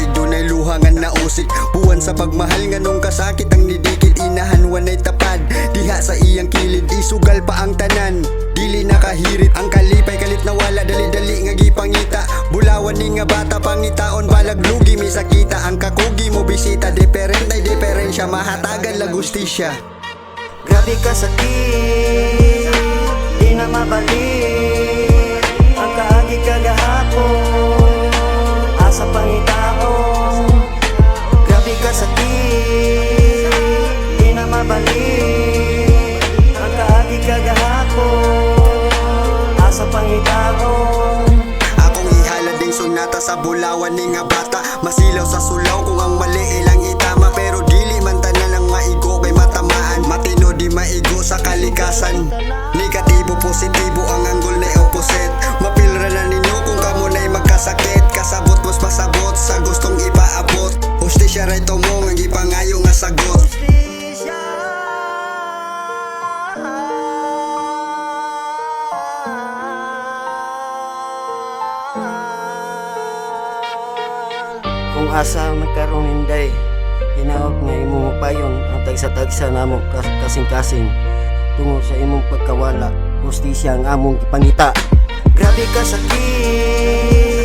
kalig, dunay luha nga nausik. Buwan sa pagmahal nga nung kasakit ang nidikit. Inahan wanay tapad, diha sa iyang kilid. Isugal pa ang tanan, dili nakahirit. Ang kalipay kalit na wala, dali-dali nga gipangita. Bulawan ni nga bata, pangitaon balag lugi misakita. Ang kakugi mo bisita, diferent ay diferensya. Mahatagan la gustisya. Grabe ka sakit, di na mabalik. Ang kaagi kagahapon, asa pangitaon. Grabe ka sakit, di na mabalik. Ang kaagi kagahapon, asa pangitaon. Akong ihalad ding sunata sa bulawan ni nga bata. Masilaw sa sulaw kung ang mali ilang itama. Pero dili man tanan ang maigo kay matamaan. Matino di maigo sa kalikasan. Negatibo positibo ang anggol na opposite. Mapilra na ninyo kung kamo na'y magkasakit. Kasabot mos pasabot sa gustong ipaabot. Hustisya ray to mo ang ipangayo nga sagot. Kung asa magkaroon hinday, hinaot nga imong payon ang tagsa-tagsa namo kasing-kasing. Tungod sa imong pagkawala, hustisya ang among ipangita. Grabe ka sakit,